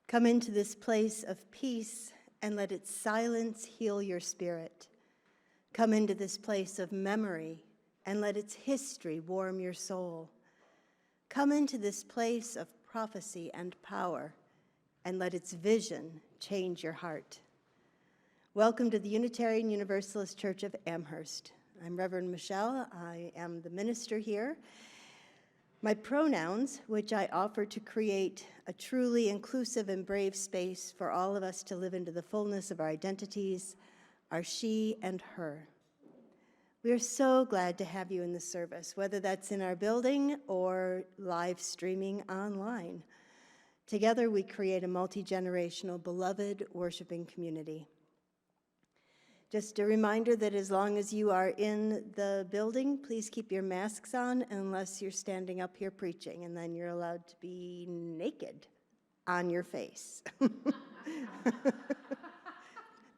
Come into this place of peace and let its silence heal your spirit. Come into this place of memory and let its history warm your soul. Come into this place of prophecy and power and let its vision change your heart. Welcome to the Unitarian Universalist Church of Amherst. I'm Reverend Michelle. I am the minister here. My pronouns, which I offer to create a truly inclusive and brave space for all of us to live into the fullness of our identities, are she and her. We are so glad to have you in the service, whether that's in our building or live streaming online. Together, we create a multi-generational, beloved worshiping community. Just a reminder that as long as you are in the building, please keep your masks on unless you're standing up here preaching, and then you're allowed to be naked on your face.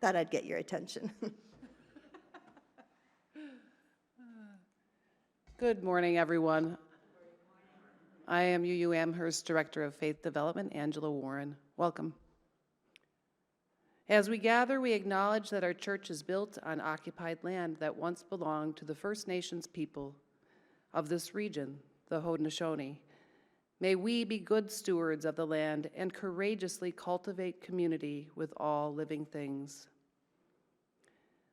Thought I'd get your attention. Good morning, everyone. I am UU Amherst Director of Faith Development, Angela Warren. Welcome. As we gather, we acknowledge that our church is built on occupied land that once belonged to the First Nations people of this region, the Haudenosaunee. May we be good stewards of the land and courageously cultivate community with all living things.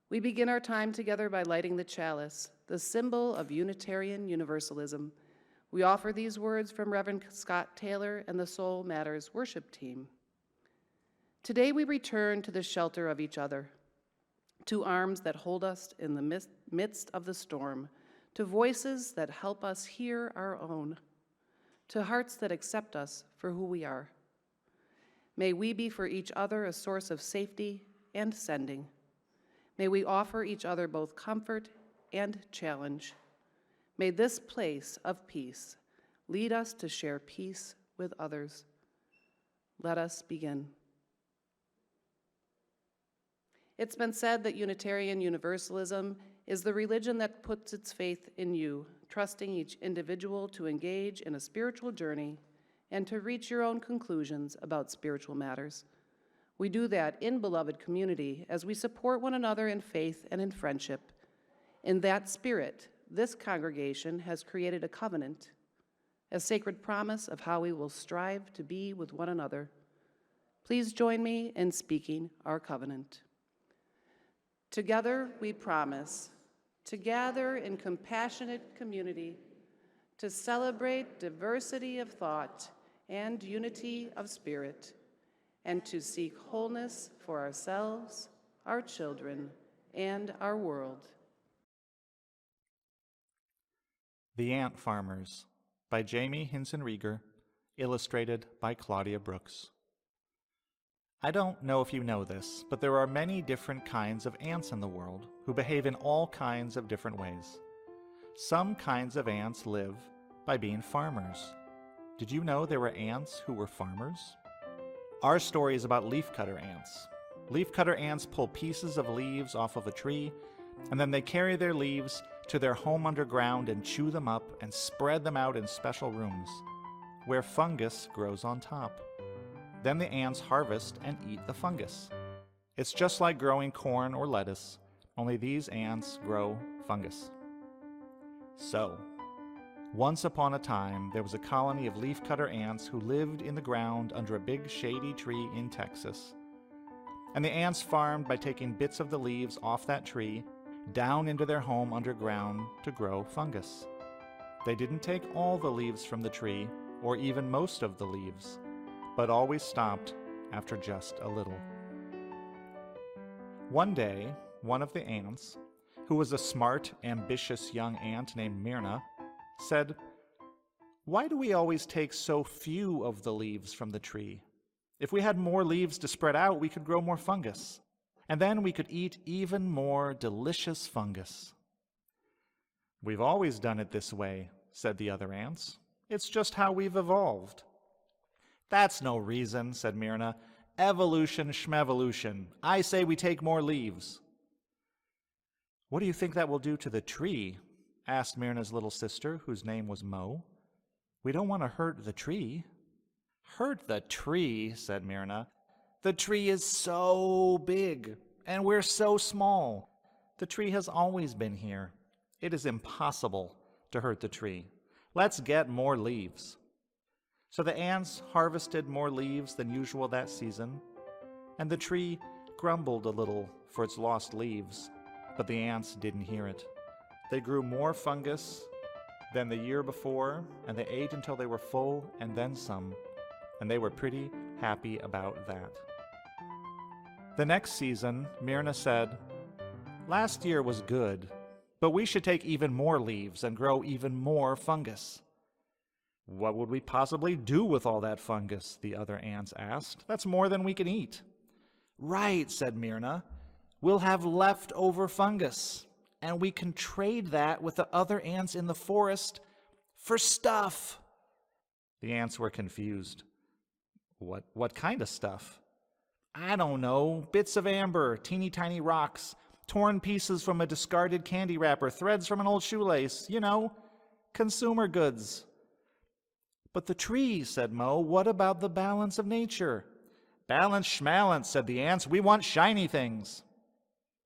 We begin our time together by lighting the chalice, the symbol of Unitarian Universalism. We offer these words from Reverend Scott Taylor and the Soul Matters worship team. Today we return to the shelter of each other, to arms that hold us in the midst of the storm, to voices that help us hear our own, to hearts that accept us for who we are. May we be for each other a source of safety and sending. May we offer each other both comfort and challenge. May this place of peace lead us to share peace with others. Let us begin. It's been said that Unitarian Universalism is the religion that puts its faith in you, trusting each individual to engage in a spiritual journey and to reach your own conclusions about spiritual matters. We do that in beloved community as we support one another in faith and in friendship. In that spirit, this congregation has created a covenant, a sacred promise of how we will strive to be with one another. Please join me in speaking our covenant. Together we promise to gather in compassionate community, to celebrate diversity of thought and unity of spirit, and to seek wholeness for ourselves, our children, and our world. The Ant Farmers by Jamie Hinson Rieger, illustrated by Claudia Brooks. I don't know if you know this, but there are many different kinds of ants in the world who behave in all kinds of different ways. Some kinds of ants live by being farmers. Did you know there were ants who were farmers? Our story is about leafcutter ants. Leafcutter ants pull pieces of leaves off of a tree, and then they carry their leaves to their home underground and chew them up and spread them out in special rooms, where fungus grows on top. Then the ants harvest and eat the fungus. It's just like growing corn or lettuce, only these ants grow fungus. So, once upon a time, there was a colony of leafcutter ants who lived in the ground under a big shady tree in Texas. And the ants farmed by taking bits of the leaves off that tree down into their home underground to grow fungus. They didn't take all the leaves from the tree, or even most of the leaves, but always stopped after just a little. One day, one of the ants, who was a smart, ambitious young ant named Myrna, said, "Why do we always take so few of the leaves from the tree? If we had more leaves to spread out, we could grow more fungus, and then we could eat even more delicious fungus." "We've always done it this way," said the other ants. "It's just how we've evolved." "That's no reason," said Myrna. "Evolution schmevolution. I say we take more leaves." "What do you think that will do to the tree?" asked Myrna's little sister, whose name was Mo. "We don't want to hurt the tree." Hurt the tree, said Myrna. The tree is so big, and we're so small. The tree has always been here. It is impossible to hurt the tree. Let's get more leaves. So the ants harvested more leaves than usual that season, and the tree grumbled a little for its lost leaves, but the ants didn't hear it. They grew more fungus than the year before, and they ate until they were full and then some, and they were pretty happy about that. The next season, Myrna said, "Last year was good, but we should take even more leaves and grow even more fungus." "What would we possibly do with all that fungus?" the other ants asked. "That's more than we can eat." "Right," said Myrna. "We'll have leftover fungus, and we can trade that with the other ants in the forest for stuff." The ants were confused. What kind of stuff? "I don't know, bits of amber, teeny tiny rocks, torn pieces from a discarded candy wrapper, threads from an old shoelace, consumer goods." "But the tree," said Mo, "what about the balance of nature?" "Balance schmalance," said the ants, "we want shiny things."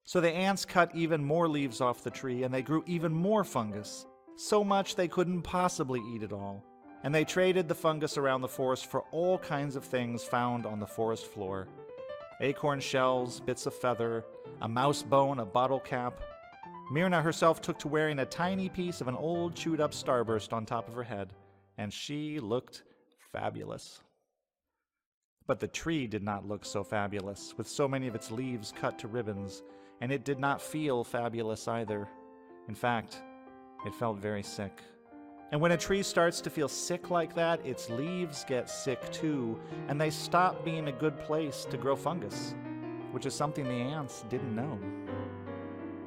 So the ants cut even more leaves off the tree, and they grew even more fungus, so much they couldn't possibly eat it all. And they traded the fungus around the forest for all kinds of things found on the forest floor. Acorn shells, bits of feather, a mouse bone, a bottle cap. Myrna herself took to wearing a tiny piece of an old chewed-up starburst on top of her head, and she looked fabulous. But the tree did not look so fabulous, with so many of its leaves cut to ribbons, and it did not feel fabulous either. In fact, it felt very sick. And when a tree starts to feel sick like that, its leaves get sick too, and they stop being a good place to grow fungus, which is something the ants didn't know.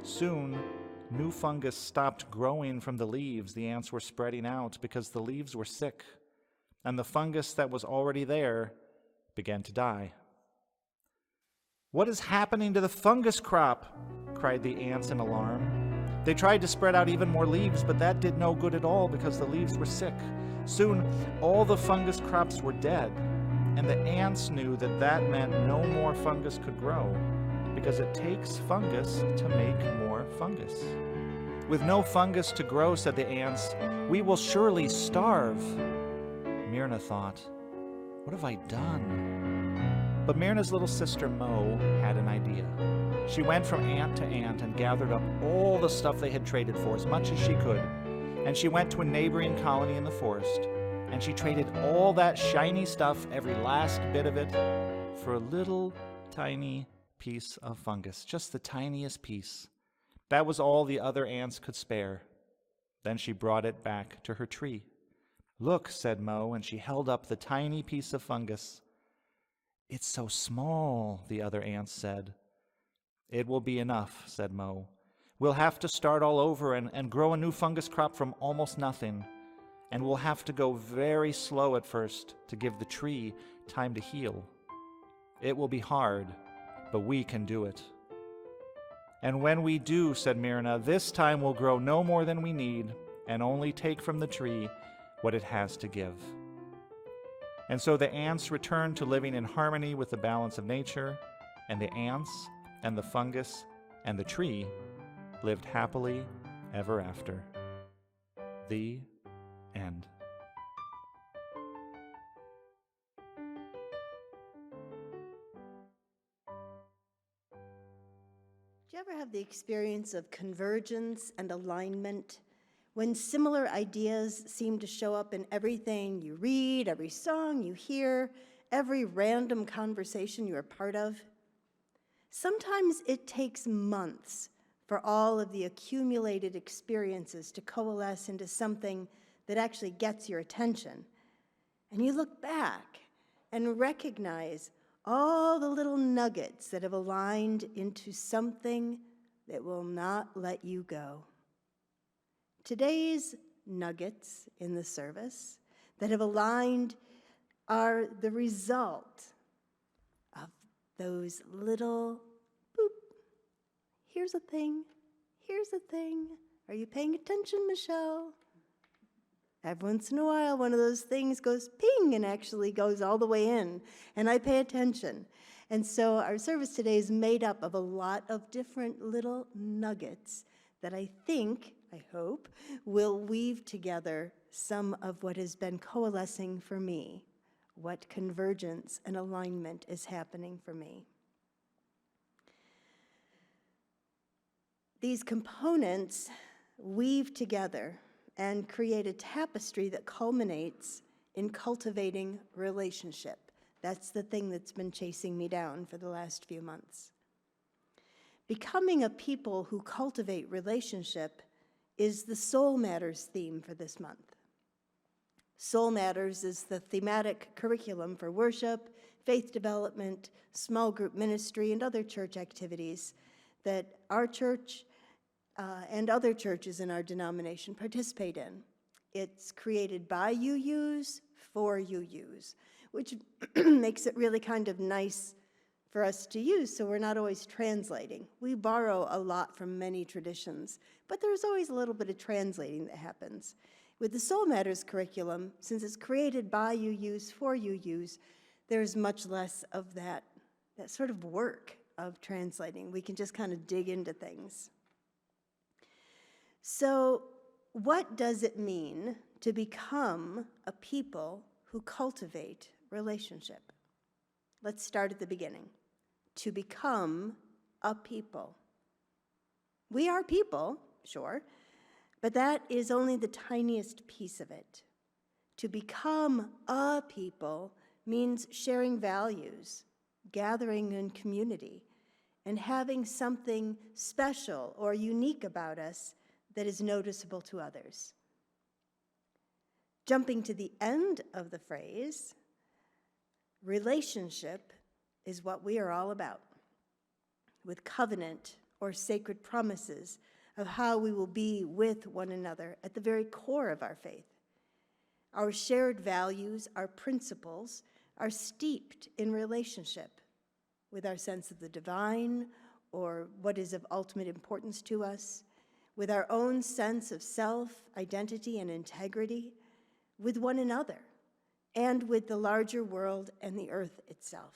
Soon, new fungus stopped growing from the leaves the ants were spreading out because the leaves were sick, and the fungus that was already there began to die. "What is happening to the fungus crop?" cried the ants in alarm. They tried to spread out even more leaves, but that did no good at all because the leaves were sick. Soon, all the fungus crops were dead, and the ants knew that that meant no more fungus could grow, because it takes fungus to make more fungus. "With no fungus to grow," said the ants, "we will surely starve." Myrna thought, "What have I done?" But Myrna's little sister Mo had an idea. She went from ant to ant and gathered up all the stuff they had traded for, as much as she could. And she went to a neighboring colony in the forest, and she traded all that shiny stuff, every last bit of it, for a little tiny piece of fungus, just the tiniest piece. That was all the other ants could spare. Then she brought it back to her tree. "Look," said Mo, and she held up the tiny piece of fungus. "It's so small," the other ants said. "It will be enough," said Mo. "We'll have to start all over and grow a new fungus crop from almost nothing. And we'll have to go very slow at first to give the tree time to heal. It will be hard, but we can do it." "And when we do," said Myrna, "this time we'll grow no more than we need and only take from the tree what it has to give." And so the ants returned to living in harmony with the balance of nature, and the ants and the fungus and the tree lived happily ever after. The end. Do you ever have the experience of convergence and alignment, when similar ideas seem to show up in everything you read, every song you hear, every random conversation you are part of? Sometimes it takes months for all of the accumulated experiences to coalesce into something that actually gets your attention. And you look back and recognize all the little nuggets that have aligned into something that will not let you go. Today's nuggets in the service that have aligned are the result of those little boop. Here's a thing. Here's a thing. Are you paying attention, Michelle? Every once in a while, one of those things goes ping and actually goes all the way in, and I pay attention. And so our service today is made up of a lot of different little nuggets that I think, I hope, will weave together some of what has been coalescing for me, what convergence and alignment is happening for me. These components weave together and create a tapestry that culminates in cultivating relationship. That's the thing that's been chasing me down for the last few months. Becoming a people who cultivate relationship is the Soul Matters theme for this month. Soul Matters is the thematic curriculum for worship, faith development, small group ministry, and other church activities that our church and other churches in our denomination participate in. It's created by UUs for UUs, which makes it really kind of nice for us to use, so we're not always translating. We borrow a lot from many traditions, but there's always a little bit of translating that happens. With the Soul Matters curriculum, since it's created by UUs for UUs, there's much less of that sort of work of translating. We can just kind of dig into things. So, what does it mean to become a people who cultivate relationship? Let's start at the beginning. To become a people. We are people, sure, but that is only the tiniest piece of it. To become a people means sharing values, gathering in community, and having something special or unique about us that is noticeable to others. Jumping to the end of the phrase, relationship is what we are all about, with covenant or sacred promises of how we will be with one another at the very core of our faith. Our shared values, our principles, are steeped in relationship with our sense of the divine or what is of ultimate importance to us, with our own sense of self, identity, and integrity, with one another, and with the larger world and the earth itself.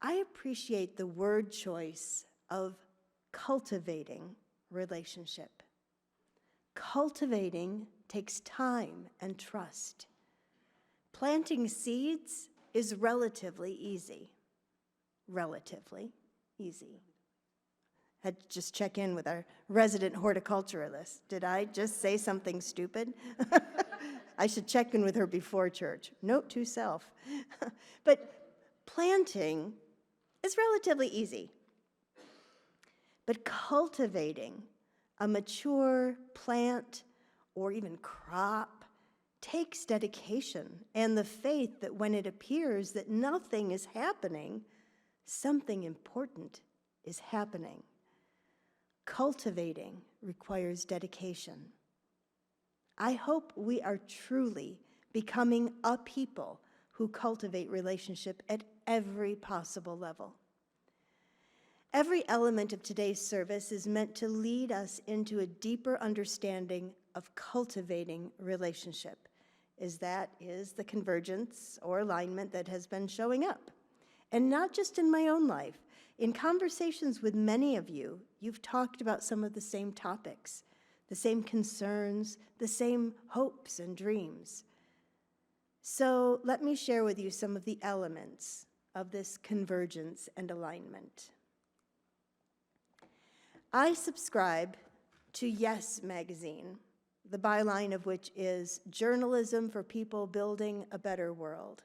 I appreciate the word choice of cultivating relationship. Cultivating takes time and trust. Planting seeds is relatively easy. Relatively easy. Had to just check in with our resident horticulturalist. Did I just say something stupid? I should check in with her before church. Note to self. But planting is relatively easy. But cultivating a mature plant or even crop takes dedication and the faith that when it appears that nothing is happening, something important is happening. Cultivating requires dedication. I hope we are truly becoming a people who cultivate relationship at every possible level. Every element of today's service is meant to lead us into a deeper understanding of cultivating relationship, as that is the convergence or alignment that has been showing up. And not just in my own life. In conversations with many of you, you've talked about some of the same topics, the same concerns, the same hopes and dreams. So let me share with you some of the elements of this convergence and alignment. I subscribe to Yes magazine, the byline of which is Journalism for People Building a Better World.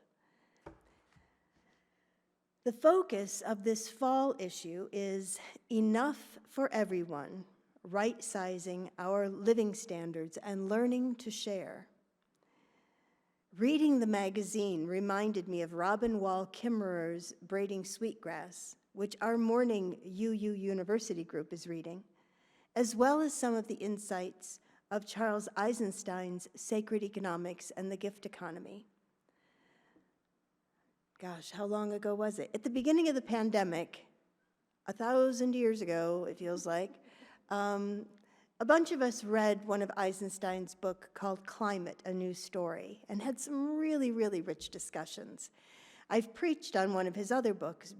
The focus of this fall issue is enough for everyone, right-sizing our living standards and learning to share. Reading the magazine reminded me of Robin Wall Kimmerer's Braiding Sweetgrass, which our morning UU University group is reading, as well as some of the insights of Charles Eisenstein's Sacred Economics and the Gift Economy. Gosh, how long ago was it? At the beginning of the pandemic, 1,000 years ago, it feels like, a A bunch of us read one of Eisenstein's book called Climate, A New Story, and had some really, really rich discussions. I've preached on one of his other books,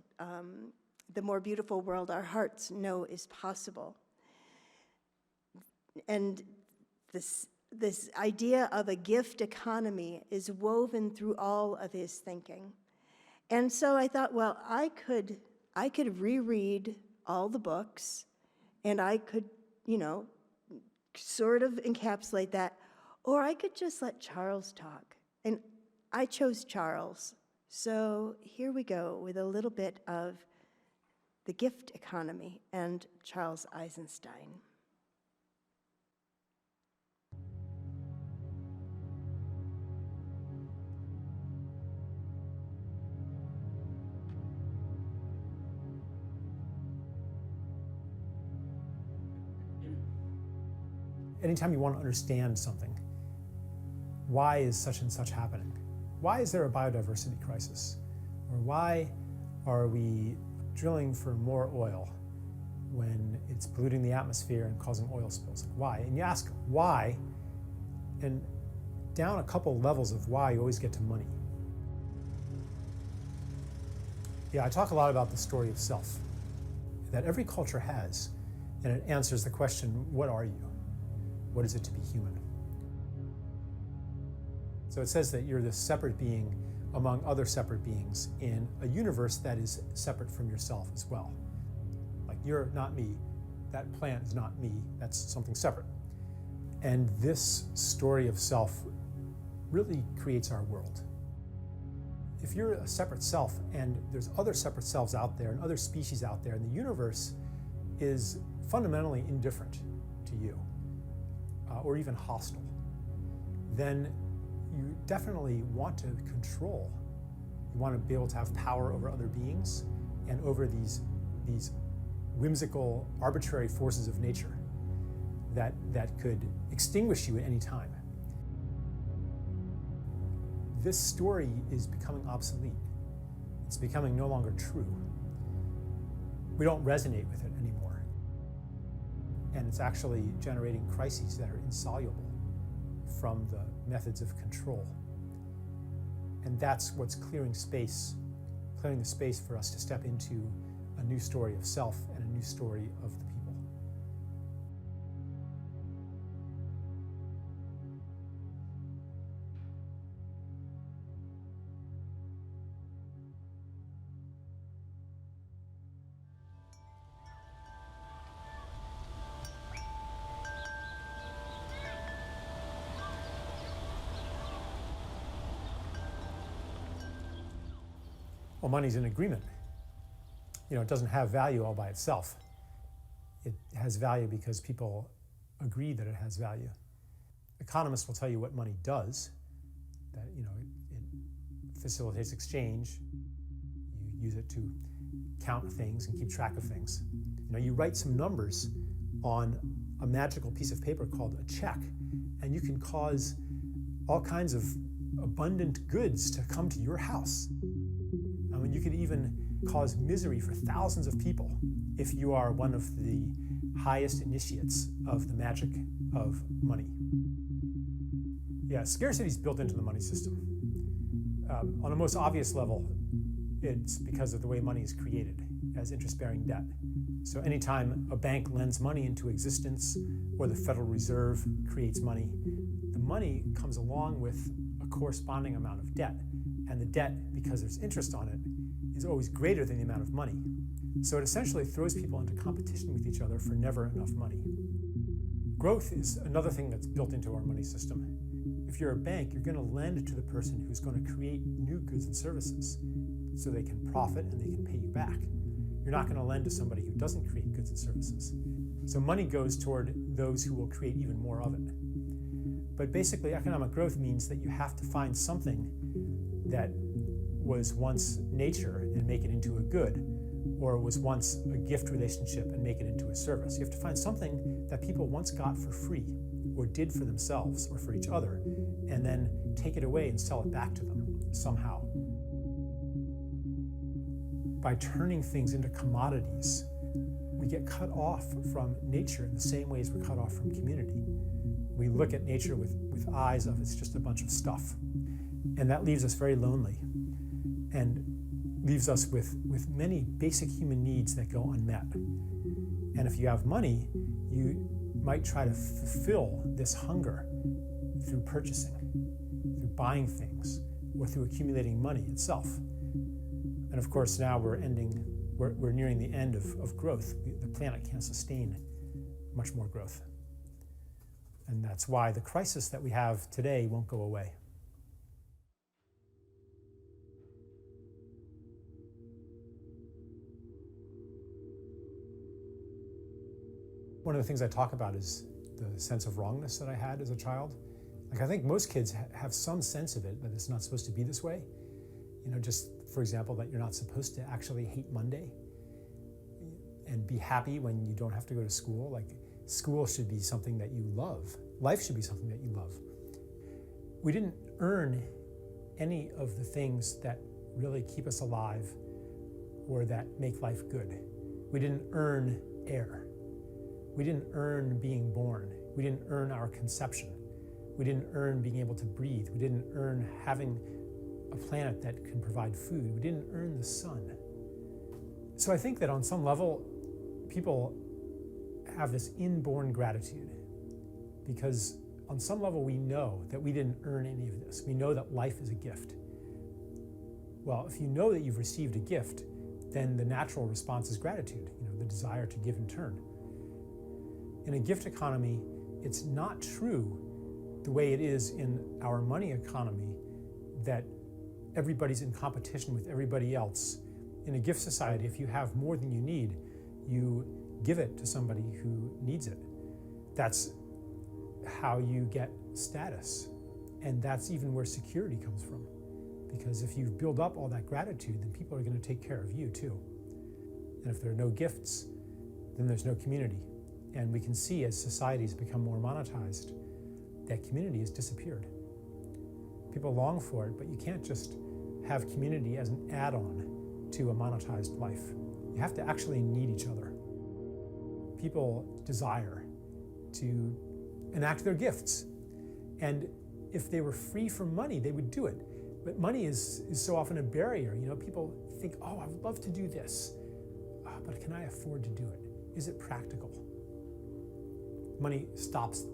The More Beautiful World Our Hearts Know Is Possible. And this idea of a gift economy is woven through all of his thinking. And so I thought, well, I could reread all the books, and I could, sort of encapsulate that, or I could just let Charles talk. And I chose Charles. So here we go with a little bit of the gift economy and Charles Eisenstein. Anytime you want to understand something, why is such and such happening? Why is there a biodiversity crisis? Or why are we drilling for more oil when it's polluting the atmosphere and causing oil spills? Like, why? And you ask why, and down a couple levels of why, you always get to money. Yeah, I talk a lot about the story of self that every culture has, and it answers the question, what are you? What is it to be human? So it says that you're this separate being among other separate beings in a universe that is separate from yourself as well. Like, you're not me, that plant is not me, that's something separate. And this story of self really creates our world. If you're a separate self and there's other separate selves out there and other species out there, and the universe is fundamentally indifferent to you, or even hostile, then you definitely want to control. You want to be able to have power over other beings and over these whimsical, arbitrary forces of nature that could extinguish you at any time. This story is becoming obsolete. It's becoming no longer true. We don't resonate with it anymore. And it's actually generating crises that are insoluble from the methods of control. And that's what's clearing the space for us to step into a new story of self and a new story of the people. Well, money's an agreement. It doesn't have value all by itself. It has value because people agree that it has value. Economists will tell you what money does, that it facilitates exchange. You use it to count things and keep track of things. You write some numbers on a magical piece of paper called a check, and you can cause all kinds of abundant goods to come to your house. You could even cause misery for thousands of people if you are one of the highest initiates of the magic of money. Yeah, scarcity is built into the money system. On the most obvious level, it's because of the way money is created as interest-bearing debt. So anytime a bank lends money into existence or the Federal Reserve creates money, the money comes along with a corresponding amount of debt. And the debt, because there's interest on it, is always greater than the amount of money. So it essentially throws people into competition with each other for never enough money. Growth is another thing that's built into our money system. If you're a bank, you're going to lend to the person who's going to create new goods and services so they can profit and they can pay you back. You're not going to lend to somebody who doesn't create goods and services. So money goes toward those who will create even more of it. But basically, economic growth means that you have to find something that was once nature and make it into a good, or was once a gift relationship and make it into a service. You have to find something that people once got for free, or did for themselves or for each other, and then take it away and sell it back to them somehow. By turning things into commodities, we get cut off from nature in the same ways we're cut off from community. We look at nature with eyes of it's just a bunch of stuff. And that leaves us very lonely and leaves us with many basic human needs that go unmet. And if you have money, you might try to fulfill this hunger through purchasing, through buying things, or through accumulating money itself. And of course, now we're nearing the end of growth. The planet can't sustain much more growth. And that's why the crisis that we have today won't go away. One of the things I talk about is the sense of wrongness that I had as a child. Like, I think most kids have some sense of it, that it's not supposed to be this way. You know, just for example, that you're not supposed to actually hate Monday and be happy when you don't have to go to school. Like, school should be something that you love. Life should be something that you love. We didn't earn any of the things that really keep us alive or that make life good. We didn't earn air. We didn't earn being born. We didn't earn our conception. We didn't earn being able to breathe. We didn't earn having a planet that can provide food. We didn't earn the sun. So I think that on some level, people have this inborn gratitude because on some level we know that we didn't earn any of this. We know that life is a gift. Well, if you know that you've received a gift, then the natural response is gratitude, the desire to give in turn. In a gift economy, it's not true the way it is in our money economy that everybody's in competition with everybody else. In a gift society, if you have more than you need, you give it to somebody who needs it. That's how you get status. And that's even where security comes from. Because if you build up all that gratitude, then people are going to take care of you too. And if there are no gifts, then there's no community. And we can see as societies become more monetized, that community has disappeared. People long for it, but you can't just have community as an add-on to a monetized life. You have to actually need each other. People desire to enact their gifts. And if they were free from money, they would do it. But money is so often a barrier. People think, oh, I would love to do this, but can I afford to do it? Is it practical? Money stops them.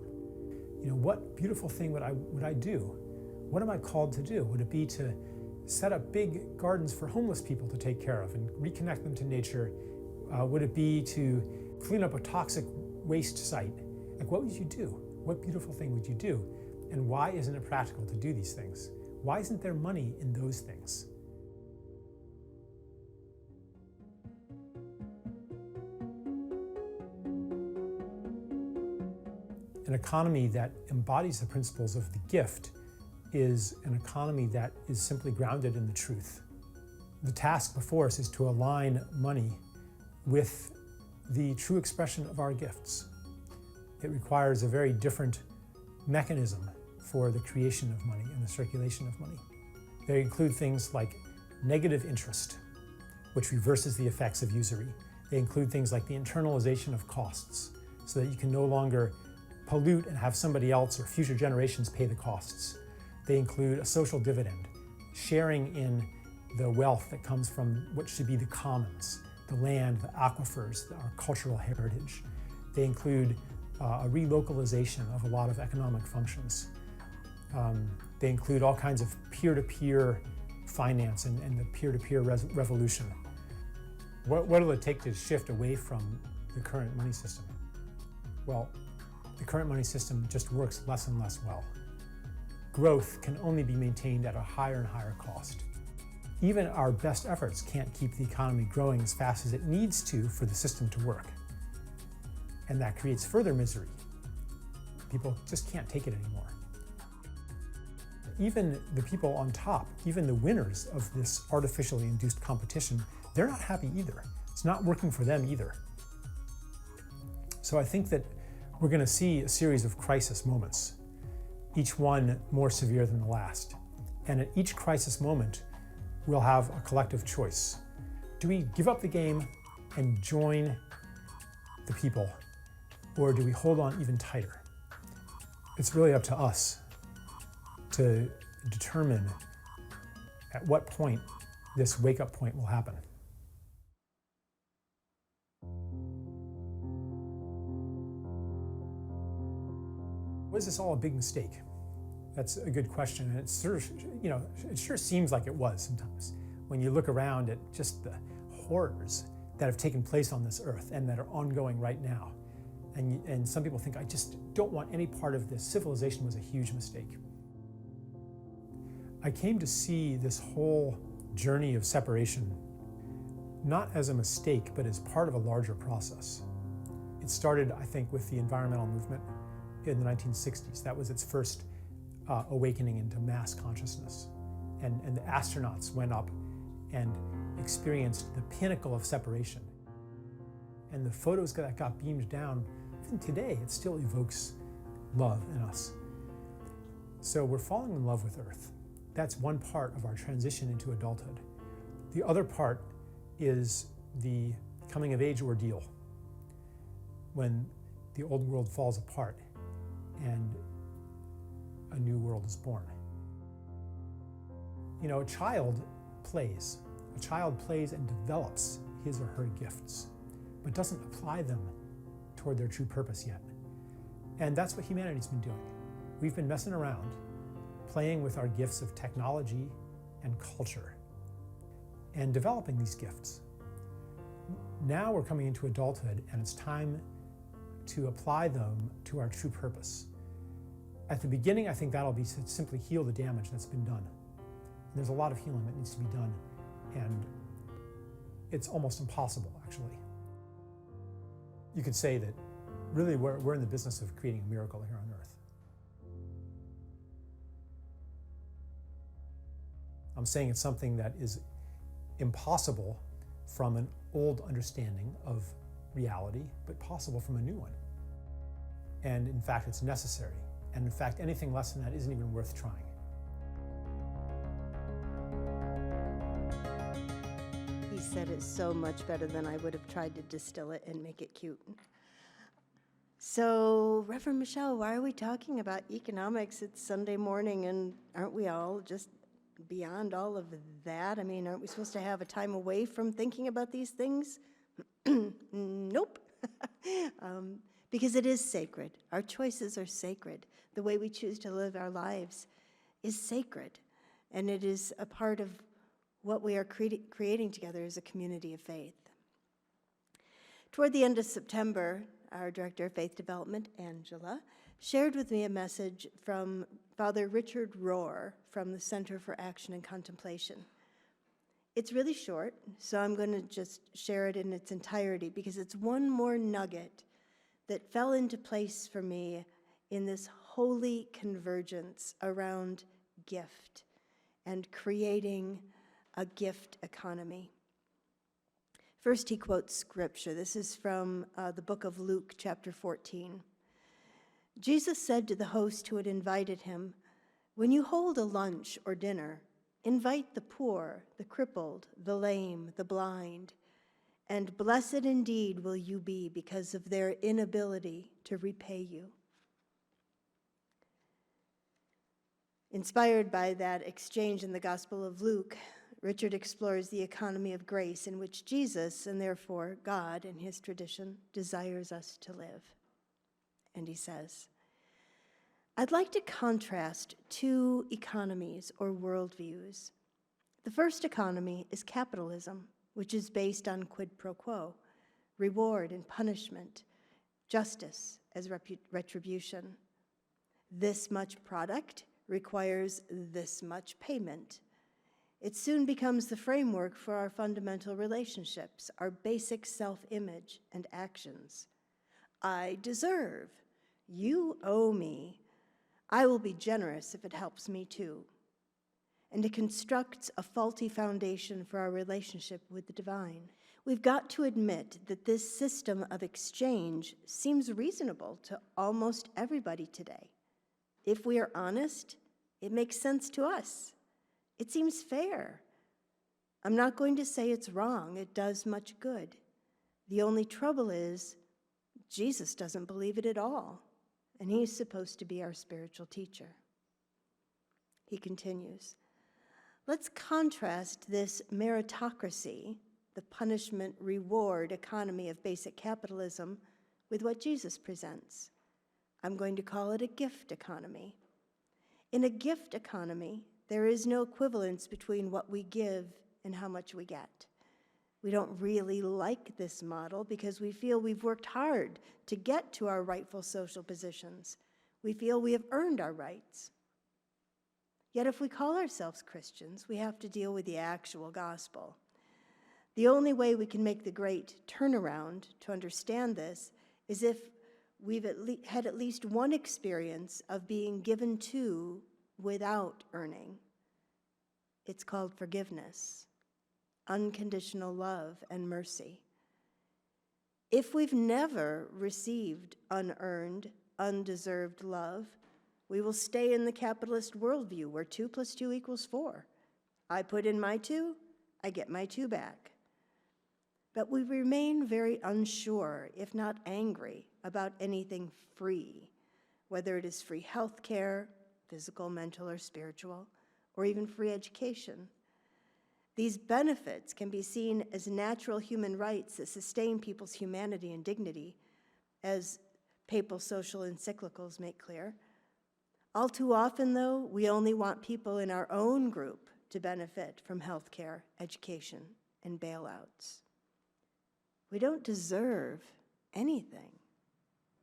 What beautiful thing would I do? What am I called to do? Would it be to set up big gardens for homeless people to take care of and reconnect them to nature? Would it be to clean up a toxic waste site? Like, what would you do? What beautiful thing would you do? And why isn't it practical to do these things? Why isn't there money in those things? An economy that embodies the principles of the gift is an economy that is simply grounded in the truth. The task before us is to align money with the true expression of our gifts. It requires a very different mechanism for the creation of money and the circulation of money. They include things like negative interest, which reverses the effects of usury. They include things like the internalization of costs, so that you can no longer pollute and have somebody else or future generations pay the costs. They include a social dividend, sharing in the wealth that comes from what should be the commons, the land, the aquifers, our cultural heritage. They include a relocalization of a lot of economic functions. They include all kinds of peer-to-peer finance and the peer-to-peer revolution. What will it take to shift away from the current money system? Well, the current money system just works less and less well. Growth can only be maintained at a higher and higher cost. Even our best efforts can't keep the economy growing as fast as it needs to for the system to work. And that creates further misery. People just can't take it anymore. Even the people on top, even the winners of this artificially induced competition, they're not happy either. It's not working for them either. So I think that we're going to see a series of crisis moments, each one more severe than the last. And at each crisis moment, we'll have a collective choice. Do we give up the game and join the people, or do we hold on even tighter? It's really up to us to determine at what point this wake-up point will happen. Was this all a big mistake? That's a good question, and it's sort of, it sure seems like it was sometimes when you look around at just the horrors that have taken place on this earth and that are ongoing right now. And some people think, I just don't want any part of this. Civilization was a huge mistake. I came to see this whole journey of separation not as a mistake, but as part of a larger process. It started, I think, with the environmental movement in the 1960s. That was its first awakening into mass consciousness. And the astronauts went up and experienced the pinnacle of separation. And the photos that got beamed down, even today, it still evokes love in us. So we're falling in love with Earth. That's one part of our transition into adulthood. The other part is the coming of age ordeal, when the old world falls apart and a new world is born. A child plays. A child plays and develops his or her gifts, but doesn't apply them toward their true purpose yet. And that's what humanity's been doing. We've been messing around, playing with our gifts of technology and culture, and developing these gifts. Now we're coming into adulthood, and it's time to apply them to our true purpose. At the beginning, I think that'll be to simply heal the damage that's been done. And there's a lot of healing that needs to be done, and it's almost impossible, actually. You could say that really we're in the business of creating a miracle here on Earth. I'm saying it's something that is impossible from an old understanding of reality, but possible from a new one. And in fact, it's necessary. And in fact, anything less than that isn't even worth trying. He said it so much better than I would have tried to distill it and make it cute. So, Reverend Michelle, why are we talking about economics? It's Sunday morning, and aren't we all just beyond all of that? I mean, aren't we supposed to have a time away from thinking about these things? Nope. Because it is sacred. Our choices are sacred. The way we choose to live our lives is sacred. And it is a part of what we are creating together as a community of faith. Toward the end of September, our Director of Faith Development, Angela, shared with me a message from Father Richard Rohr from the Center for Action and Contemplation. It's really short, so I'm going to just share it in its entirety because it's one more nugget that fell into place for me in this holy convergence around gift and creating a gift economy. First, he quotes scripture. This is from the book of Luke, chapter 14. Jesus said to the host who had invited him, "When you hold a lunch or dinner, invite the poor, the crippled, the lame, the blind, and blessed indeed will you be because of their inability to repay you." Inspired by that exchange in the Gospel of Luke, Richard explores the economy of grace in which Jesus, and therefore God in his tradition, desires us to live. And he says, "I'd like to contrast two economies or worldviews. The first economy is capitalism, which is based on quid pro quo, reward and punishment, justice as retribution. This much product requires this much payment. It soon becomes the framework for our fundamental relationships, our basic self-image and actions. I deserve. You owe me. I will be generous if it helps me too. And it constructs a faulty foundation for our relationship with the divine. We've got to admit that this system of exchange seems reasonable to almost everybody today. If we are honest, it makes sense to us. It seems fair. I'm not going to say it's wrong. It does much good. The only trouble is Jesus doesn't believe it at all, and he's supposed to be our spiritual teacher. He continues, let's contrast this meritocracy, the punishment-reward economy of basic capitalism, with what Jesus presents. I'm going to call it a gift economy. In a gift economy, there is no equivalence between what we give and how much we get. We don't really like this model because we feel we've worked hard to get to our rightful social positions. We feel we have earned our rights. Yet if we call ourselves Christians, we have to deal with the actual gospel. The only way we can make the great turnaround to understand this is if we've had at least one experience of being given to without earning. It's called forgiveness, unconditional love, and mercy. If we've never received unearned, undeserved love, we will stay in the capitalist worldview where 2 + 2 = 4. I put in my 2, I get my 2 back. But we remain very unsure, if not angry, about anything free, whether it is free health care, physical, mental, or spiritual, or even free education. These benefits can be seen as natural human rights that sustain people's humanity and dignity, as papal social encyclicals make clear. All too often, though, we only want people in our own group to benefit from health care, education, and bailouts. We don't deserve anything.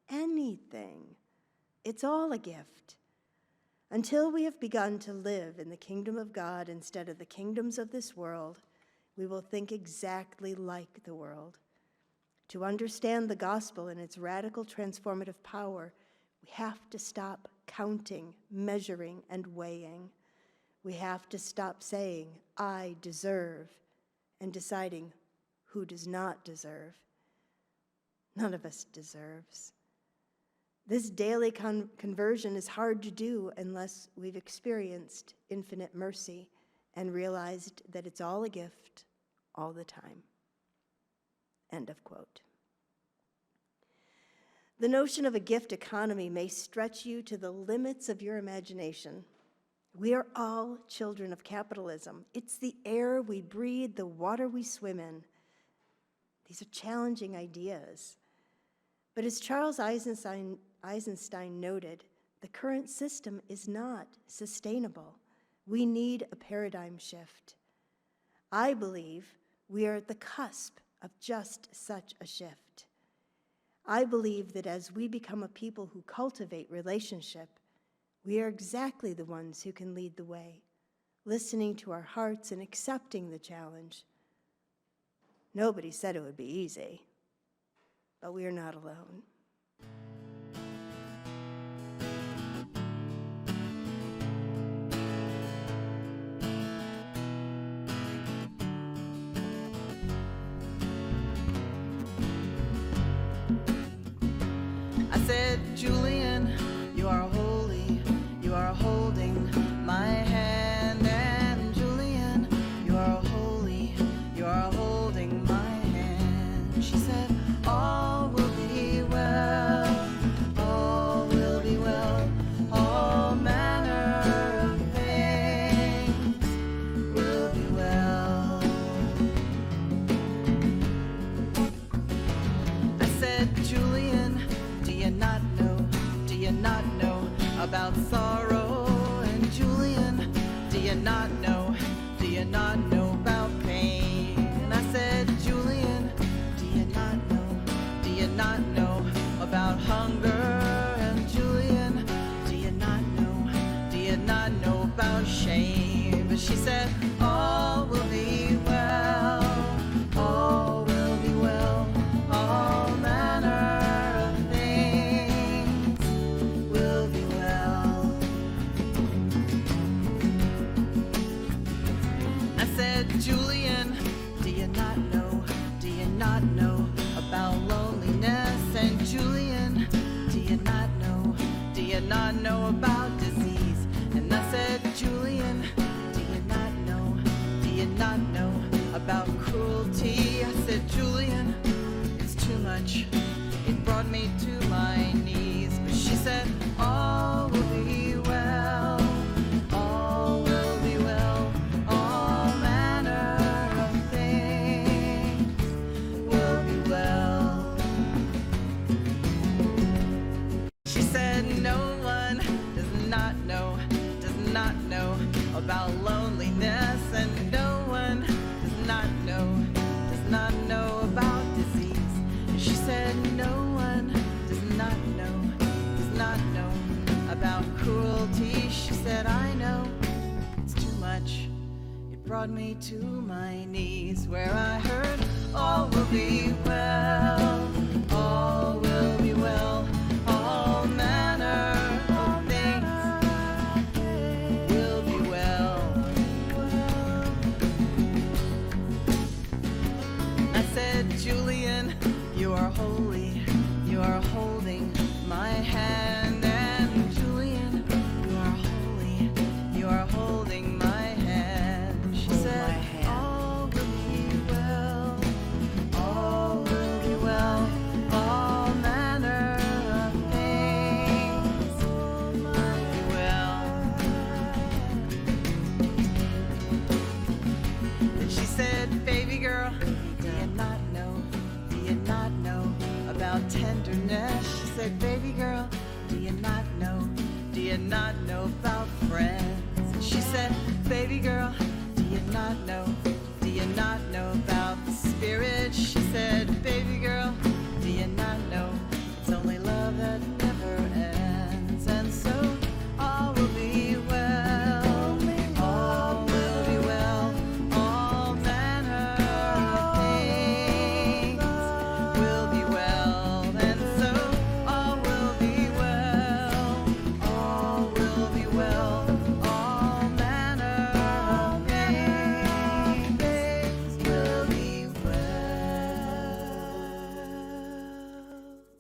Anything. It's all a gift. Until we have begun to live in the kingdom of God instead of the kingdoms of this world, we will think exactly like the world. To understand the gospel and its radical transformative power, we have to stop counting, measuring, and weighing. We have to stop saying, I deserve, and deciding who does not deserve. None of us deserves. This daily conversion is hard to do unless we've experienced infinite mercy and realized that it's all a gift all the time. End of quote. The notion of a gift economy may stretch you to the limits of your imagination. We are all children of capitalism. It's the air we breathe, the water we swim in. These are challenging ideas. But as Charles Eisenstein noted, the current system is not sustainable. We need a paradigm shift. I believe we are at the cusp of just such a shift. I believe that as we become a people who cultivate relationship, we are exactly the ones who can lead the way, listening to our hearts and accepting the challenge. Nobody said it would be easy, but we are not alone. I said, Julian, you are holy, you are holding my hand, and Julian, you are holy, you are holding my hand. She said, all will be well, all will be well, all manner of things will be well. I said, Julian, do you not know about sorrow? And Julian, do you not know about pain? And I said, Julian, do you not know about hunger? And Julian, do you not know about shame? But she said, all will be well, all will be well, all manner of things will be well. I said, Julian, do you not know about loneliness? And Julian, do you not know about disease? And I said, Julian, do you not know about cruelty? I said, Julian, it's too much. It brought me brought me to my knees, where I heard all will be well, all will be well, all manner of things will be well. I said, Julian, you are holy, you are holding my hand, and Julian, you are holy, you are holding my hand. She said, all will be well, all will be well, all manner of things will be well. And she said, baby girl, do you not know about tenderness? She said, baby girl, do you not know about friends? And she said, baby girl, do you not know about the spirit? She said, baby girl, do you not know it's only love that never ends? And so all will be well, all will be well, all manner of things will be well. And so all will be well, all will be well, all manner of things will be well.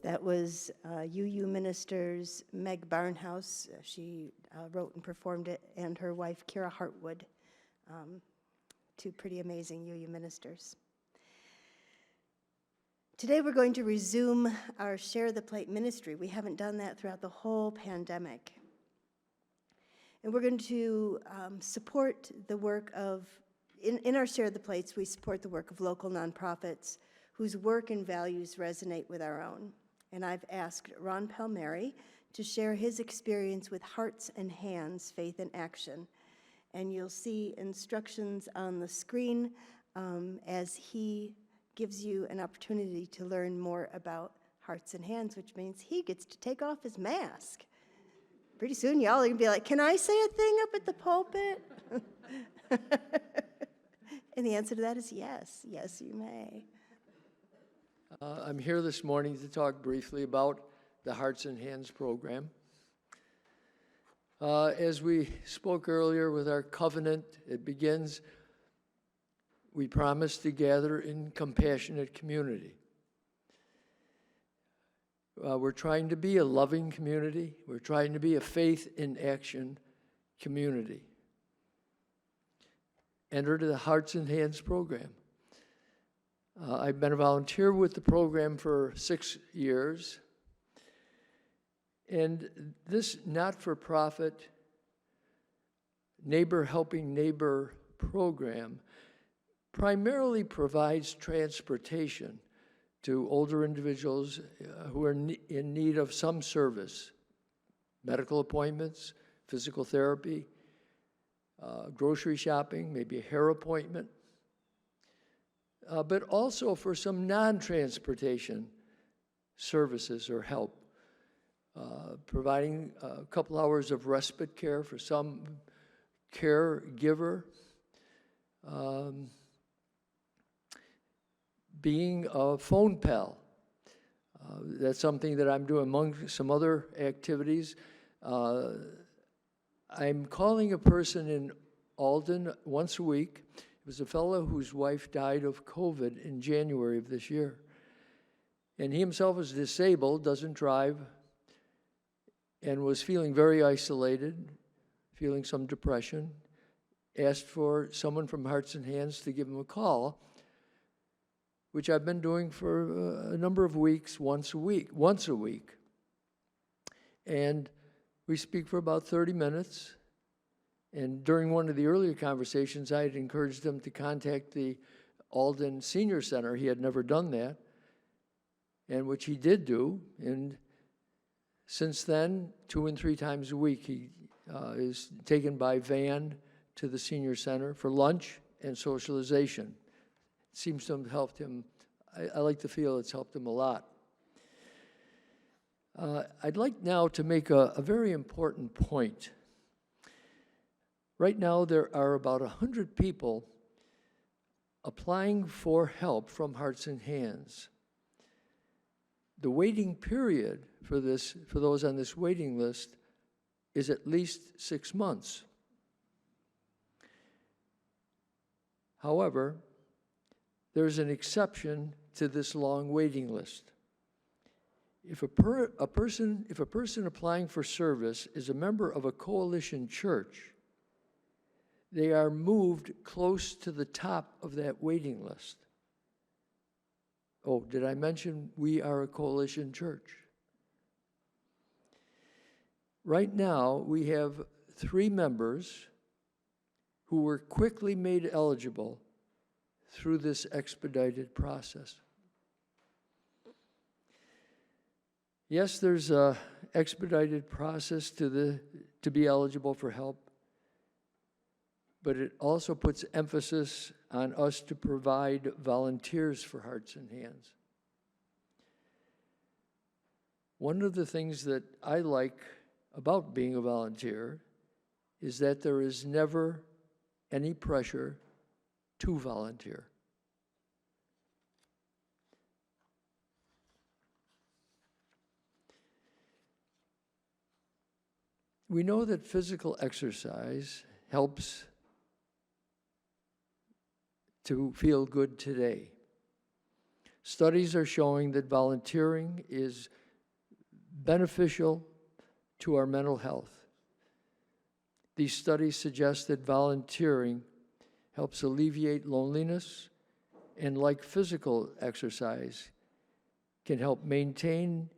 That was UU Ministers Meg Barnhouse. She wrote and performed it, and her wife, Kira Hartwood, two pretty amazing UU ministers. Today we're going to resume our Share the Plate ministry. We haven't done that throughout the whole pandemic. And we're going to support the work of, in our Share the Plates, we support the work of local nonprofits whose work and values resonate with our own. And I've asked Ron Palmieri to share his experience with Hearts and Hands, Faith in Action. And you'll see instructions on the screen as he gives you an opportunity to learn more about Hearts and Hands, which means he gets to take off his mask. Pretty soon, y'all are gonna be like, can I say a thing up at the pulpit? And the answer to that is yes. Yes, you may. I'm here this morning to talk briefly about the Hearts and Hands program. As we spoke earlier with our covenant, it begins, we promise to gather in compassionate community. We're trying to be a loving community. We're trying to be a faith in action community. Enter the Hearts and Hands program. I've been a volunteer with the program for 6 years. And this not-for-profit neighbor helping neighbor program primarily provides transportation to older individuals who are in need of some service, medical appointments, physical therapy, grocery shopping, maybe a hair appointment, but also for some non-transportation services or help, providing a couple hours of respite care for some caregiver, being a phone pal. That's something that I'm doing among some other activities. I'm calling a person in Alden once a week. It was a fellow whose wife died of COVID in January of this year. And he himself is disabled, doesn't drive, and was feeling very isolated, feeling some depression. Asked for someone from Hearts and Hands to give him a call, which I've been doing for a number of weeks, once a week. And we speak for about 30 minutes. And during one of the earlier conversations, I had encouraged him to contact the Alden Senior Center. He had never done that, and which he did do. And since then, 2 and 3 times a week, he is taken by van to the Senior Center for lunch and socialization. It seems to have helped him. I like to feel it's helped him a lot. I'd like now to make a very important point. Right now, there are about 100 people applying for help from Hearts and Hands. The waiting period for those on this waiting list is at least 6 months. However, there's an exception to this long waiting list. If a person applying for service is a member of a coalition church, they are moved close to the top of that waiting list. Oh, did I mention we are a coalition church? Right now, we have 3 members who were quickly made eligible through this expedited process. Yes, there's an expedited process to be eligible for help, but it also puts emphasis on us to provide volunteers for Hearts and Hands. One of the things that I like about being a volunteer is that there is never any pressure to volunteer. We know that physical exercise helps to feel good today. Studies are showing that volunteering is beneficial to our mental health. These studies suggest that volunteering helps alleviate loneliness and, like physical exercise, can help maintain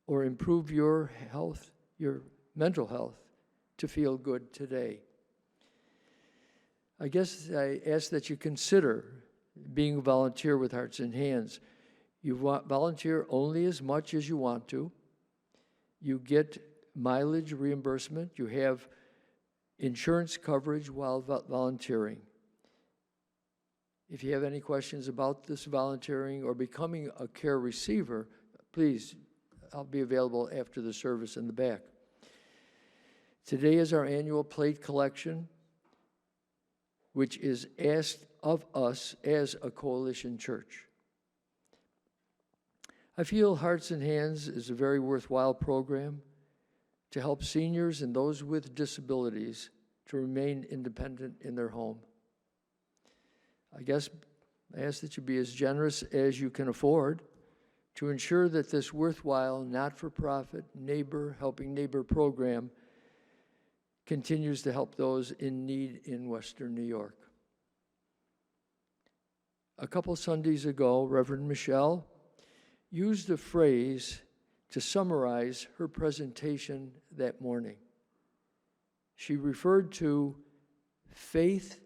or improve your health, your mental health, to feel good today. I guess I ask that you consider being a volunteer with Hearts and Hands. You volunteer only as much as you want to. You get mileage reimbursement. You have insurance coverage while volunteering. If you have any questions about this volunteering or becoming a care receiver, please, I'll be available after the service in the back. Today is our annual plate collection, which is asked of us as a coalition church. I feel Hearts and Hands is a very worthwhile program to help seniors and those with disabilities to remain independent in their home. I guess I ask that you be as generous as you can afford to ensure that this worthwhile, not-for-profit, helping neighbor program continues to help those in need in Western New York. A couple Sundays ago, Reverend Michelle used a phrase to summarize her presentation that morning. She referred to faith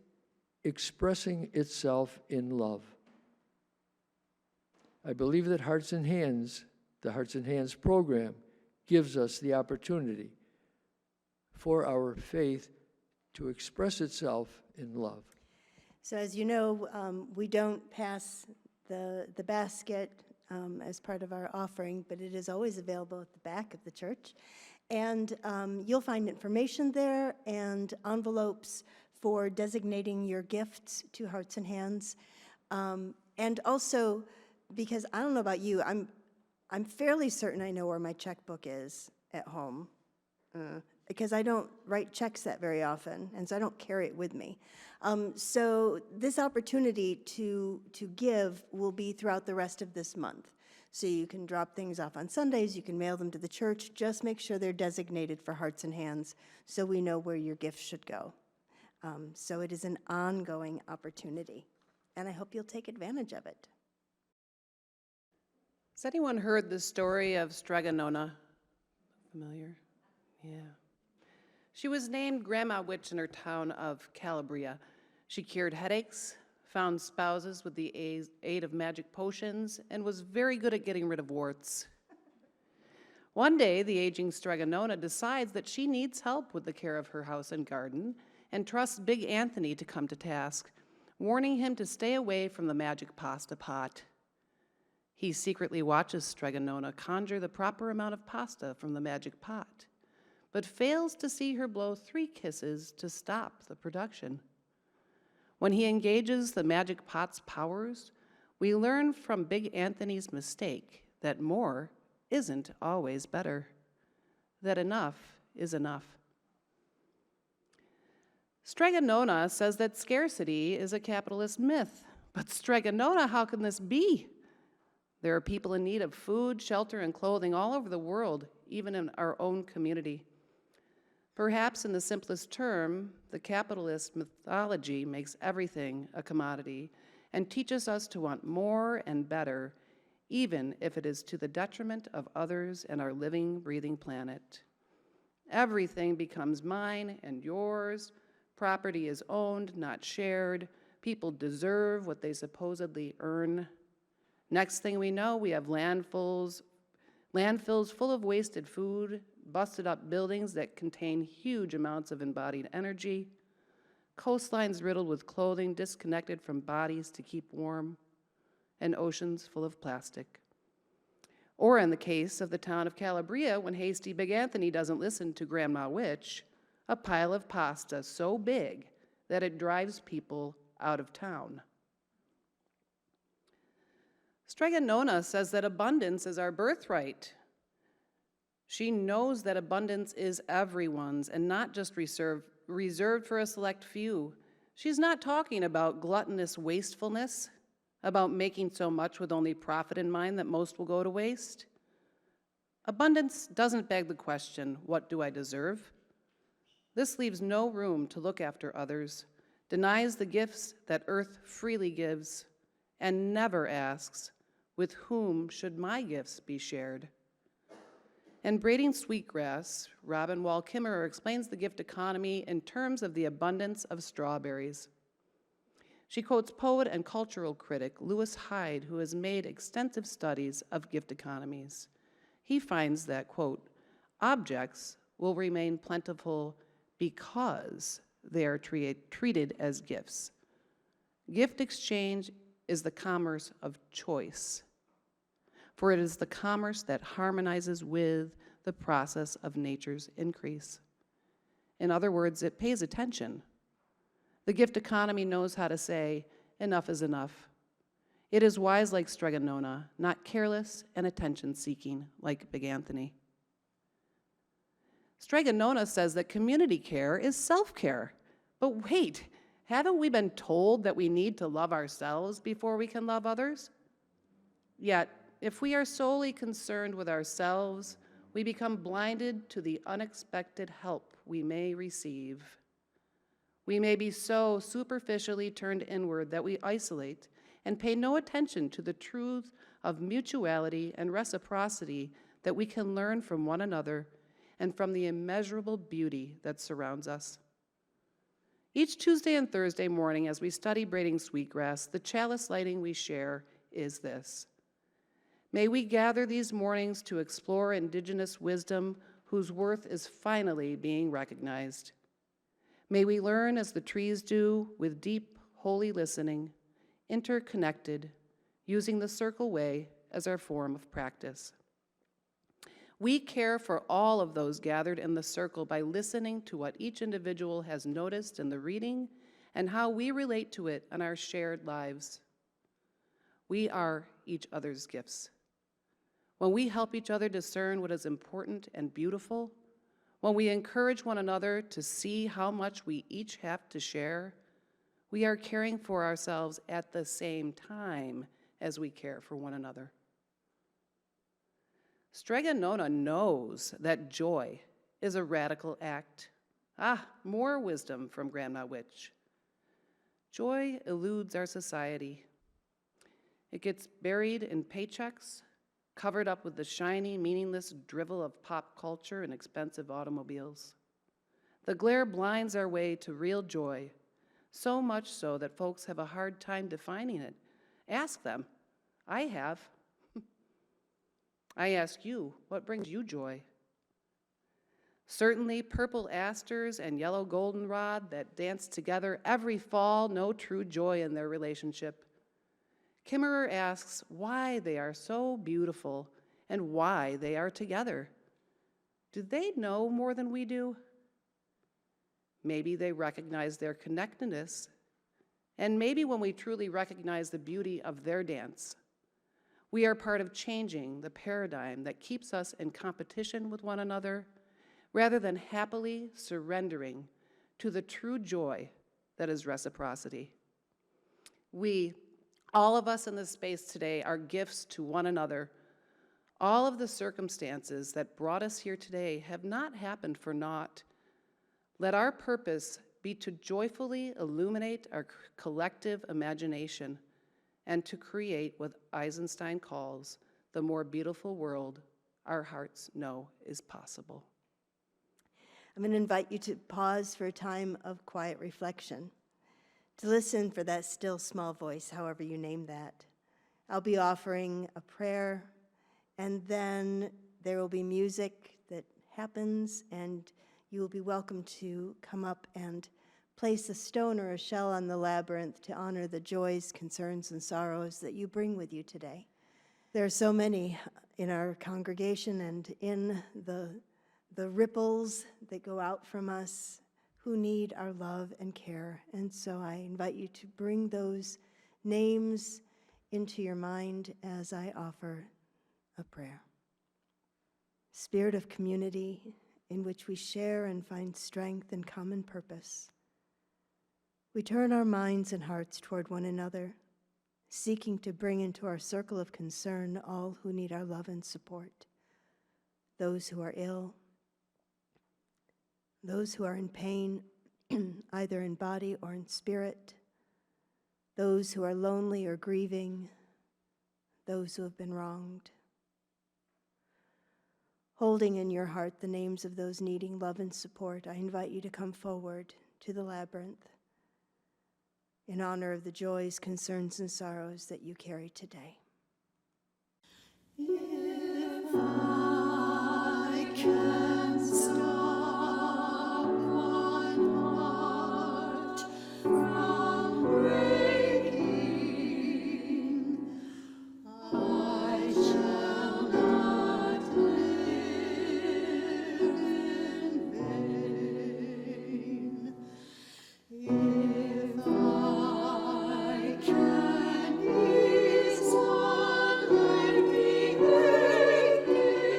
expressing itself in love. I believe that Hearts and Hands, the Hearts and Hands program, gives us the opportunity for our faith to express itself in love. So as you know, we don't pass the basket as part of our offering, but it is always available at the back of the church. And you'll find information there and envelopes for designating your gifts to Hearts and Hands. And also, because I don't know about you, I'm fairly certain I know where my checkbook is at home. Because I don't write checks that very often, and so I don't carry it with me. So this opportunity to give will be throughout the rest of this month. So you can drop things off on Sundays, you can mail them to the church, just make sure they're designated for Hearts and Hands so we know where your gifts should go. So it is an ongoing opportunity, and I hope you'll take advantage of it. Has anyone heard the story of Stregonona? Familiar? Yeah. She was named Grandma Witch in her town of Calabria. She cured headaches, found spouses with the aid of magic potions, and was very good at getting rid of warts. One day, the aging Stregonona decides that she needs help with the care of her house and garden and trusts Big Anthony to come to task, warning him to stay away from the magic pasta pot. He secretly watches Stregonona conjure the proper amount of pasta from the magic pot. but fails to see her blow 3 kisses to stop the production. When he engages the magic pot's powers, we learn from Big Anthony's mistake that more isn't always better, that enough is enough. Stregonona says that scarcity is a capitalist myth. But Stregonona, how can this be? There are people in need of food, shelter, and clothing all over the world, even in our own community. Perhaps in the simplest term, the capitalist mythology makes everything a commodity and teaches us to want more and better, even if it is to the detriment of others and our living, breathing planet. Everything becomes mine and yours. Property is owned, not shared. People deserve what they supposedly earn. Next thing we know, we have landfills full of wasted food, busted up buildings that contain huge amounts of embodied energy, coastlines riddled with clothing disconnected from bodies to keep warm, and oceans full of plastic. Or in the case of the town of Calabria, when hasty Big Anthony doesn't listen to Grandma Witch, a pile of pasta so big that it drives people out of town. Stregonona says that abundance is our birthright. She knows that abundance is everyone's and not just reserved for a select few. She's not talking about gluttonous wastefulness, about making so much with only profit in mind that most will go to waste. Abundance doesn't beg the question, what do I deserve? This leaves no room to look after others, denies the gifts that earth freely gives, and never asks, with whom should my gifts be shared? In Braiding Sweetgrass, Robin Wall Kimmerer explains the gift economy in terms of the abundance of strawberries. She quotes poet and cultural critic Lewis Hyde, who has made extensive studies of gift economies. He finds that, quote, objects will remain plentiful because they are treated as gifts. Gift exchange is the commerce of choice, for it is the commerce that harmonizes with the process of nature's increase. In other words, it pays attention. The gift economy knows how to say, enough is enough. It is wise like Stregonona, not careless and attention-seeking like Big Anthony. Stregonona says that community care is self-care. But wait, haven't we been told that we need to love ourselves before we can love others? Yet, if we are solely concerned with ourselves, we become blinded to the unexpected help we may receive. We may be so superficially turned inward that we isolate and pay no attention to the truth of mutuality and reciprocity that we can learn from one another and from the immeasurable beauty that surrounds us. Each Tuesday and Thursday morning as we study Braiding Sweetgrass, the chalice lighting we share is this. May we gather these mornings to explore indigenous wisdom whose worth is finally being recognized. May we learn as the trees do with deep, holy listening, interconnected, using the circle way as our form of practice. We care for all of those gathered in the circle by listening to what each individual has noticed in the reading and how we relate to it in our shared lives. We are each other's gifts. When we help each other discern what is important and beautiful, when we encourage one another to see how much we each have to share, we are caring for ourselves at the same time as we care for one another. Stregonona knows that joy is a radical act. More wisdom from Grandma Witch. Joy eludes our society. It gets buried in paychecks, covered up with the shiny, meaningless drivel of pop culture and expensive automobiles. The glare blinds our way to real joy, so much so that folks have a hard time defining it. Ask them. I have. I ask you, what brings you joy? Certainly purple asters and yellow goldenrod that dance together every fall know true joy in their relationship. Kimmerer asks why they are so beautiful and why they are together. Do they know more than we do? Maybe they recognize their connectedness, and maybe when we truly recognize the beauty of their dance, we are part of changing the paradigm that keeps us in competition with one another, rather than happily surrendering to the true joy that is reciprocity. We, all of us in this space today, are gifts to one another. All of the circumstances that brought us here today have not happened for naught. Let our purpose be to joyfully illuminate our collective imagination and to create what Eisenstein calls the more beautiful world our hearts know is possible. I'm going to invite you to pause for a time of quiet reflection, to listen for that still small voice, however you name that. I'll be offering a prayer, and then there will be music that happens, and you will be welcome to come up and place a stone or a shell on the labyrinth to honor the joys, concerns, and sorrows that you bring with you today. There are so many in our congregation and in the ripples that go out from us who need our love and care. And so I invite you to bring those names into your mind as I offer a prayer. Spirit of community in which we share and find strength and common purpose, we turn our minds and hearts toward one another, seeking to bring into our circle of concern all who need our love and support, those who are ill, those who are in pain, either in body or in spirit, those who are lonely or grieving, those who have been wronged. Holding in your heart the names of those needing love and support, I invite you to come forward to the labyrinth in honor of the joys, concerns, and sorrows that you carry today. If I can stop one heart from breaking, I shall not live in vain. If I can ease one living aching,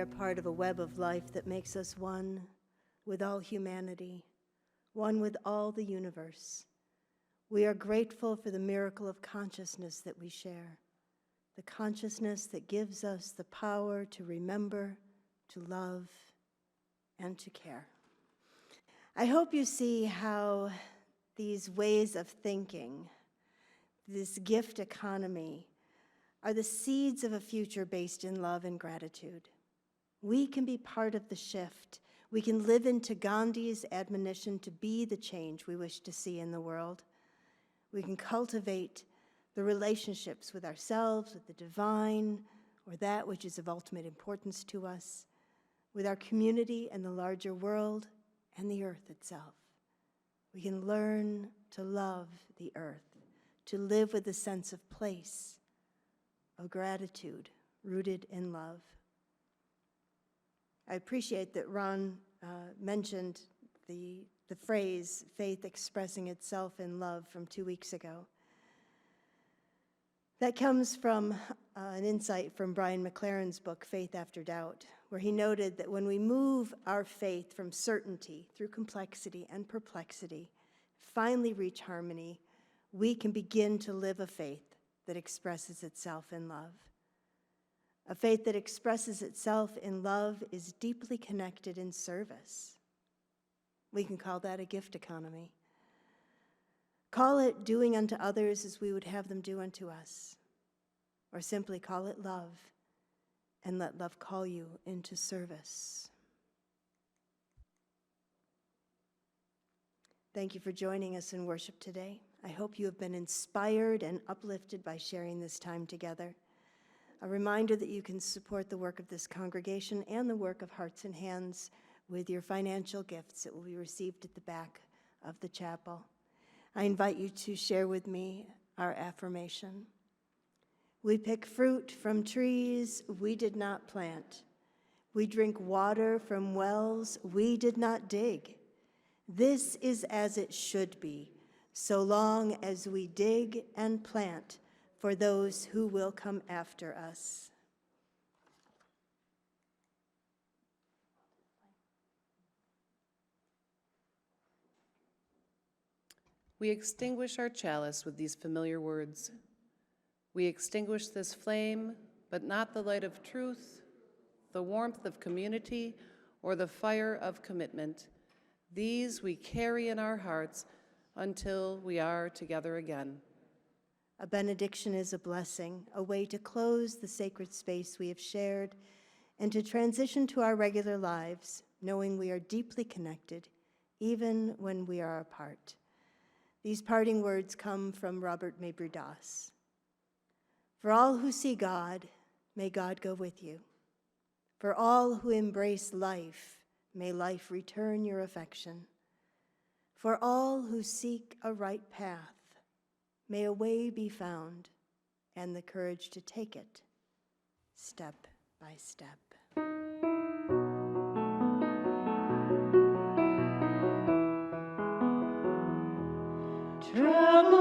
are part of a web of life that makes us one with all humanity, one with all the universe. We are grateful for the miracle of consciousness that we share, the consciousness that gives us the power to remember, to love, and to care. I hope you see how these ways of thinking, this gift economy, are the seeds of a future based in love and gratitude. We can be part of the shift. We can live into Gandhi's admonition to be the change we wish to see in the world. We can cultivate the relationships with ourselves, with the divine, or that which is of ultimate importance to us, with our community and the larger world and the earth itself. We can learn to love the earth, to live with a sense of place, of gratitude rooted in love. I appreciate that Ron mentioned the phrase, faith expressing itself in love, from 2 weeks ago. That comes from an insight from Brian McLaren's book, Faith After Doubt, where he noted that when we move our faith from certainty through complexity and perplexity, finally reach harmony, we can begin to live a faith that expresses itself in love. A faith that expresses itself in love is deeply connected in service. We can call that a gift economy. Call it doing unto others as we would have them do unto us. Or simply call it love, and let love call you into service. Thank you for joining us in worship today. I hope you have been inspired and uplifted by sharing this time together. A reminder that you can support the work of this congregation and the work of Hearts and Hands with your financial gifts that will be received at the back of the chapel. I invite you to share with me our affirmation. We pick fruit from trees we did not plant. We drink water from wells we did not dig. This is as it should be, so long as we dig and plant for those who will come after us. We extinguish our chalice with these familiar words. We extinguish this flame, but not the light of truth, the warmth of community, or the fire of commitment. These we carry in our hearts until we are together again. A benediction is a blessing, a way to close the sacred space we have shared and to transition to our regular lives, knowing we are deeply connected, even when we are apart. These parting words come from Robert Mabry Doss. For all who see God, may God go with you. For all who embrace life, may life return your affection. For all who seek a right path, may a way be found and the courage to take it step by step. Travel